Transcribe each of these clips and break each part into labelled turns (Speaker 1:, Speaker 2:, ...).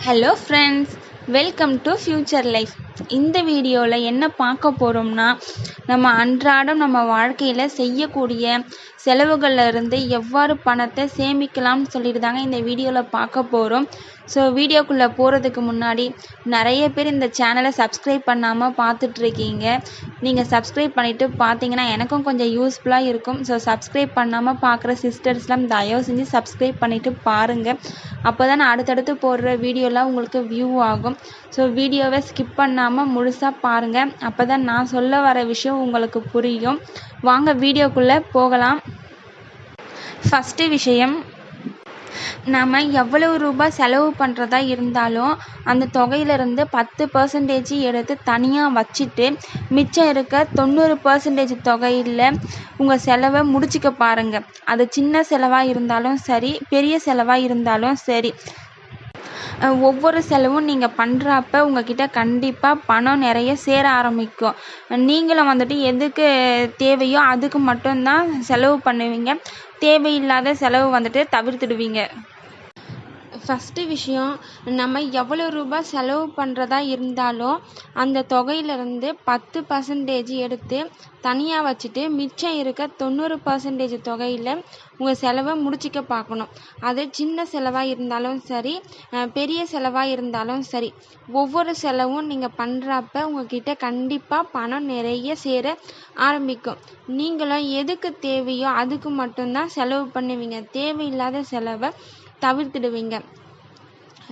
Speaker 1: Hello friends, welcome to future life. இந்த வீடியோவில் என்ன பார்க்க போகிறோம்னா, நம்ம அன்றாடம் நம்ம வாழ்க்கையில் செய்யக்கூடிய செலவுகளில் இருந்து எவ்வாறு பணத்தை சேமிக்கலாம்னு சொல்லிட்டு தாங்க இந்த வீடியோவில் பார்க்க போகிறோம். ஸோ வீடியோக்குள்ளே போகிறதுக்கு முன்னாடி நிறைய பேர் இந்த சேனலை சப்ஸ்கிரைப் பண்ணாமல் பார்த்துட்ருக்கீங்க. நீங்கள் சப்ஸ்கிரைப் பண்ணிவிட்டு பார்த்தீங்கன்னா எனக்கும் கொஞ்சம் யூஸ்ஃபுல்லாக இருக்கும். ஸோ சப்ஸ்கிரைப் பண்ணாமல் பார்க்குற சிஸ்டர்ஸ்லாம் தயவு செஞ்சு சப்ஸ்கிரைப் பண்ணிவிட்டு பாருங்கள். அப்போ தான் அடுத்தடுத்து போடுற வீடியோலாம் உங்களுக்கு வியூ ஆகும். ஸோ வீடியோவை ஸ்கிப் பண்ணாமல் முழுசாக பாருங்கள். அப்போ தான் நான் சொல்ல வர விஷயம் உங்களுக்கு புரியும். வாங்க வீடியோக்குள்ளே போகலாம். ஃபஸ்ட்டு விஷயம், நம்ம எவ்வளவு ரூபாய் செலவு பண்ணுறதா இருந்தாலும் அந்த தொகையிலிருந்து 10% எடுத்து தனியாக வச்சுட்டு மிச்சம் இருக்க 90% தொகையில் உங்கள் செலவை முடிச்சுக்க பாருங்கள். அது சின்ன செலவாக இருந்தாலும் சரி, பெரிய செலவாக இருந்தாலும் சரி, ஒவ்வொரு செலவும் நீங்கள் பண்ணுறப்ப உங்ககிட்ட கண்டிப்பாக பணம் நிறைய சேர ஆரம்பிக்கும். நீங்களும் எதுக்கு தேவையோ அதுக்கு மட்டும்தான் செலவு பண்ணுவீங்க. தேவையில்லாத செலவு தவிர்த்துடுவீங்க. ஃபஸ்ட்டு விஷயம், நம்ம எவ்வளோ ரூபாய் செலவு பண்ணுறதா இருந்தாலும் அந்த தொகையிலேருந்து 10% எடுத்து தனியாக வச்சுட்டு மிச்சம் இருக்க 90% தொகையில் உங்கள் செலவை முடிச்சிக்க பார்க்கணும். அது சின்ன செலவாக இருந்தாலும் சரி, பெரிய செலவாக இருந்தாலும் சரி, ஒவ்வொரு செலவும் நீங்கள் பண்ணுறப்ப உங்கள்கிட்ட கண்டிப்பாக பணம் நிறைய சேர ஆரம்பிக்கும். நீங்களும் எதுக்கு தேவையோ அதுக்கு மட்டும்தான் செலவு பண்ணுவீங்க. தேவையில்லாத செலவை தவிர்த்துடுவீங்க.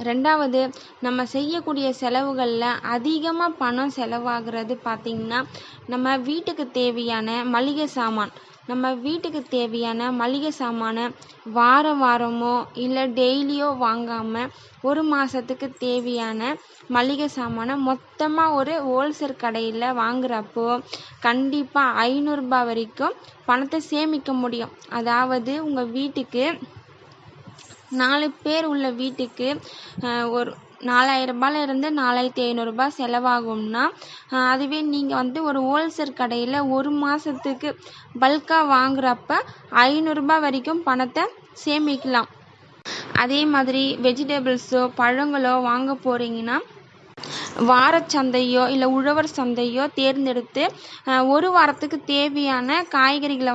Speaker 1: ரெண்டாவது, நம்ம செய்யக்கூடிய செலவுகளில் அதிகமாக பணம் செலவாகிறது பார்த்திங்கன்னா, நம்ம வீட்டுக்கு தேவையான மளிகை சாமான். நம்ம வீட்டுக்கு தேவையான மளிகை சாமானை வாரமோ இல்லை டெய்லியோ வாங்காமல் ஒரு மாதத்துக்கு தேவையான மளிகை சாமானை மொத்தமாக ஒரு ஹோல்சேல் கடையில் வாங்குறப்போ கண்டிப்பாக 500 ரூபாய் வரைக்கும் பணத்தை சேமிக்க முடியும். அதாவது உங்கள் வீட்டுக்கு 4 பேர் உள்ள வீட்டுக்கு ஒரு 4000 ரூபாயிலிருந்து 4500 ரூபாய் செலவாகும்னா, அதுவே நீங்கள் ஒரு ஹோல்சேல் கடையில் ஒரு மாதத்துக்கு பல்காக வாங்குறப்ப 500 ரூபாய் வரைக்கும் பணத்தை சேமிக்கலாம். அதே மாதிரி வெஜிடபிள்ஸோ பழங்களோ வாங்க போகிறீங்கன்னா வாரச்சந்தையோ இல்லை உழவர் சந்தையோ தேர்ந்தெடுத்து ஒரு வாரத்துக்கு தேவையான காய்கறிகளை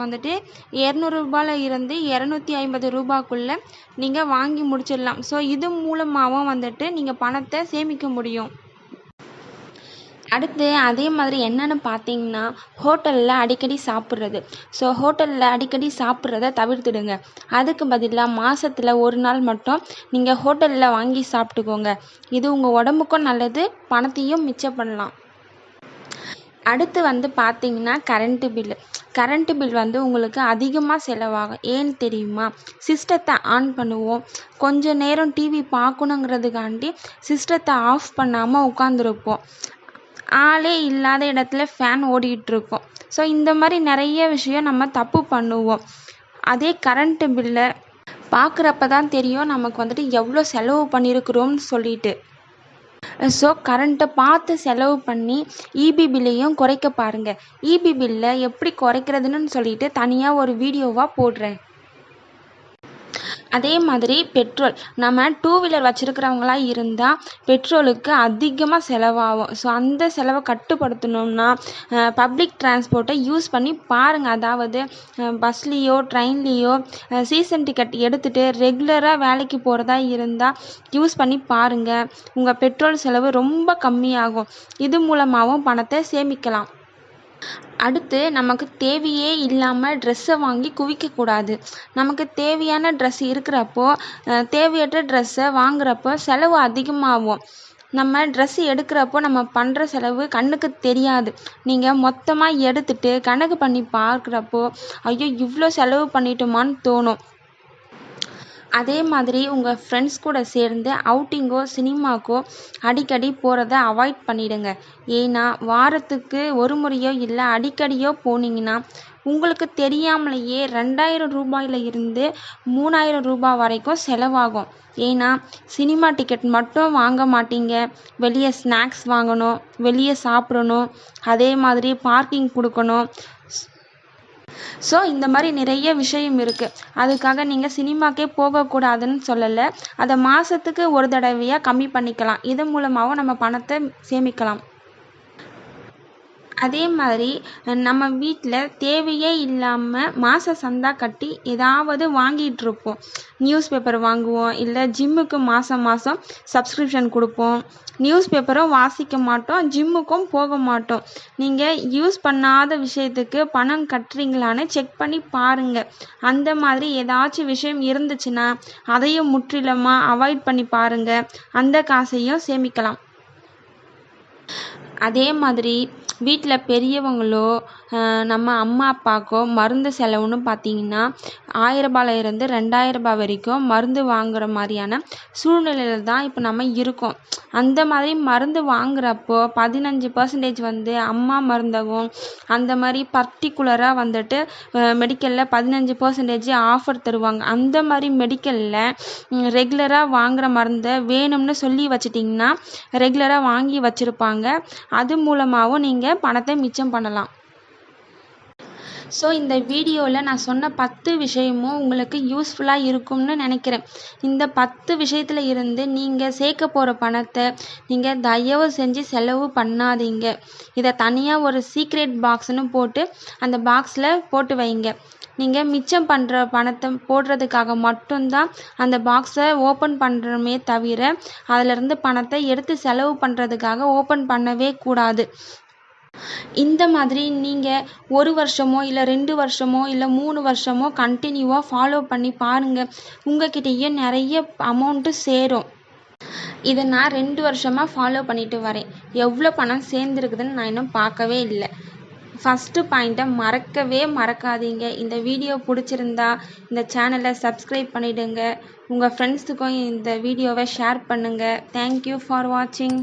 Speaker 1: 200 ரூபாயில் இருந்து 250 ரூபாய்க்குள்ளே நீங்கள் வாங்கி முடிச்சிடலாம். ஸோ இது மூலமாகவும் நீங்கள் பணத்தை சேமிக்க முடியும். அடுத்து அதே மாதிரி என்னென்னு பார்த்தீங்கன்னா, ஹோட்டலில் அடிக்கடி சாப்பிட்றது. ஸோ ஹோட்டலில் அடிக்கடி சாப்பிட்றத தவிர்த்துடுங்க. அதுக்கு பதிலாக மாதத்தில் ஒரு நாள் மட்டும் நீங்கள் ஹோட்டலில் வாங்கி சாப்பிட்டுக்கோங்க. இது உங்கள் உடம்புக்கும் நல்லது, பணத்தையும் மிச்சம் பண்ணலாம். அடுத்து பார்த்தீங்கன்னா கரண்ட்டு பில்லு. கரண்ட்டு பில் உங்களுக்கு அதிகமாக செலவாகும். ஏன்னு தெரியுமா? சிஸ்டத்தை ஆன் பண்ணுவோம், கொஞ்ச நேரம் டிவி பார்க்கணுங்கிறதுக்காண்டி சிஸ்டத்தை ஆஃப் பண்ணாமல் உட்காந்துருப்போம். ஆளே இல்லாத இடத்துல ஃபேன் ஓடிட்டுருக்கோம். ஸோ இந்த மாதிரி நிறைய விஷயம் நம்ம தப்பு பண்ணுவோம். அதே கரண்ட்டு பில்லை பார்க்குறப்ப தான் தெரியும் நமக்கு எவ்வளோ செலவு பண்ணியிருக்கிறோம்னு சொல்லிட்டு. ஸோ கரண்ட்டை பார்த்து செலவு பண்ணி இபி பில்லையும் குறைக்க பாருங்கள். இபி பில்லை எப்படி குறைக்கிறதுன்னு சொல்லிட்டு தனியாக ஒரு வீடியோவாக போடுறேன். அதே மாதிரி பெட்ரோல், நம்ம 2 வீலர் வச்சுருக்கிறவங்களா இருந்தால் பெட்ரோலுக்கு அதிகமாக செலவாகும். ஸோ அந்த செலவை கட்டுப்படுத்தணும்னா பப்ளிக் டிரான்ஸ்போர்ட்டை யூஸ் பண்ணி பாருங்கள். அதாவது பஸ்லேயோ ட்ரெயின்லேயோ சீசன் டிக்கெட் எடுத்துகிட்டு ரெகுலராக வேலைக்கு போகிறதா இருந்தால் யூஸ் பண்ணி பாருங்கள். உங்கள் பெட்ரோல் செலவு ரொம்ப கம்மியாகும். இது மூலமாகவும் பணத்தை சேமிக்கலாம். அடுத்து, நமக்கு தேவையே இல்லாமல் ட்ரெஸ்ஸை வாங்கி குவிக்கக்கூடாது. நமக்கு தேவையான ட்ரெஸ் இருக்கிறப்போ தேவையற்ற ட்ரெஸ்ஸை வாங்குறப்போ செலவு அதிகமாகும். நம்ம ட்ரெஸ் எடுக்கிறப்போ நம்ம பண்ணுற செலவு கண்ணுக்கு தெரியாது. நீங்கள் மொத்தமாக எடுத்துகிட்டு கணக்கு பண்ணி பார்க்குறப்போ ஐயோ இவ்வளோ செலவு பண்ணிட்டோமான்னு தோணும். அதே மாதிரி உங்கள் ஃப்ரெண்ட்ஸ் கூட சேர்ந்து அவுட்டிங்கோ சினிமாக்கோ அடிக்கடி போகிறத அவாய்ட் பண்ணிடுங்க. ஏன்னா வாரத்துக்கு ஒரு முறையோ இல்லை அடிக்கடியோ போனீங்கன்னா உங்களுக்கு தெரியாமலேயே 2000 ரூபாயில் இருந்து 3000 ரூபாய் வரைக்கும் செலவாகும். ஏன்னா சினிமா டிக்கெட் மட்டும் வாங்க மாட்டீங்க, வெளியே ஸ்நாக்ஸ் வாங்கணும், வெளியே சாப்பிடணும், அதே மாதிரி பார்க்கிங் கொடுக்கணும். ஸோ இந்த மாதிரி நிறைய விஷயம் இருக்குது. அதுக்காக நீங்கள் சினிமாக்கே போகக்கூடாதுன்னு சொல்லலை. அதை மாதத்துக்கு ஒரு தடவையாக கம்மி பண்ணிக்கலாம். இதன் மூலமாகவும் நம்ம பணத்தை சேமிக்கலாம். அதே மாதிரி நம்ம வீட்டில் தேவையே இல்லாமல் மாத சந்தா கட்டி ஏதாவது வாங்கிகிட்ருப்போம். நியூஸ் பேப்பர் வாங்குவோம், இல்லை ஜிம்முக்கு மாதம் சப்ஸ்கிரிப்ஷன் கொடுப்போம். நியூஸ் பேப்பரும் வாசிக்க மாட்டோம், ஜிம்முக்கும் போக மாட்டோம். நீங்கள் யூஸ் பண்ணாத விஷயத்துக்கு பணம் கட்டுறீங்களான்னு செக் பண்ணி பாருங்கள். அந்த மாதிரி ஏதாச்சும் விஷயம் இருந்துச்சுன்னா அதையும் முற்றிலுமாக அவாய்ட் பண்ணி பாருங்கள். அந்த காசையும் சேமிக்கலாம். அதே மாதிரி வீட்டில் பெரியவங்களோ நம்ம அம்மா அப்பாக்கோ மருந்து செலவுன்னு பார்த்தீங்கன்னா 1000 ரூபாயிலிருந்து 2000 ரூபாய் வரைக்கும் மருந்து வாங்குற மாதிரியான சூழ்நிலையில் தான் இப்போ நம்ம இருக்கோம். அந்த மாதிரி மருந்து வாங்குறப்போ 15% வந்து அம்மா மருந்தகம் அந்த மாதிரி பர்டிகுலராக வந்துட்டு மெடிக்கலில் 15% ஆஃபர் தருவாங்க. அந்த மாதிரி மெடிக்கலில் ரெகுலராக வாங்குகிற மருந்தை வேணும்னு சொல்லி வச்சிட்டிங்கன்னா ரெகுலராக வாங்கி வச்சுருப்பாங்க. அது மூலமாகவும் நீங்கள் பணத்தை மிச்சம் பண்ணலாம். ஸோ இந்த வீடியோவில் நான் சொன்ன 10 விஷயமும் உங்களுக்கு யூஸ்ஃபுல்லாக இருக்கும்னு நினைக்கிறேன். இந்த 10 விஷயத்தில் இருந்து நீங்கள் சேர்க்க போகிற பணத்தை நீங்கள் தயவு செஞ்சு செலவு பண்ணாதீங்க. இதை தனியாக ஒரு சீக்ரெட் பாக்ஸ்னு போட்டு அந்த பாக்ஸில் போட்டு வைங்க. நீங்கள் மிச்சம் பண்ணுற பணத்தை போடுறதுக்காக மட்டும்தான் அந்த பாக்ஸை ஓப்பன் பண்ணுறோமே தவிர அதிலிருந்து பணத்தை எடுத்து செலவு பண்ணுறதுக்காக ஓப்பன் பண்ணவே கூடாது. இந்த மாதிரி நீங்கள் 1 வருஷமோ இல்லை 2 வருஷமோ இல்லை 3 வருஷமோ கண்டினியூவாக ஃபாலோ பண்ணி பாருங்கள். உங்ககிட்டயே நிறைய அமௌண்ட்டு சேரும். இதை நான் 2 வருஷமாக ஃபாலோ பண்ணிட்டு வரேன். எவ்வளோ பணம் சேர்ந்துருக்குதுன்னு நான் இன்னும் பார்க்கவே இல்லை. ஃபஸ்ட்டு பாயிண்ட்டை மறக்கவே மறக்காதீங்க. இந்த வீடியோ பிடிச்சிருந்தா இந்த சேனலை சப்ஸ்கிரைப் பண்ணிவிடுங்க. உங்கள் ஃப்ரெண்ட்ஸுக்கும் இந்த வீடியோவை ஷேர் பண்ணுங்கள். தேங்க்யூ ஃபார் வாட்சிங்.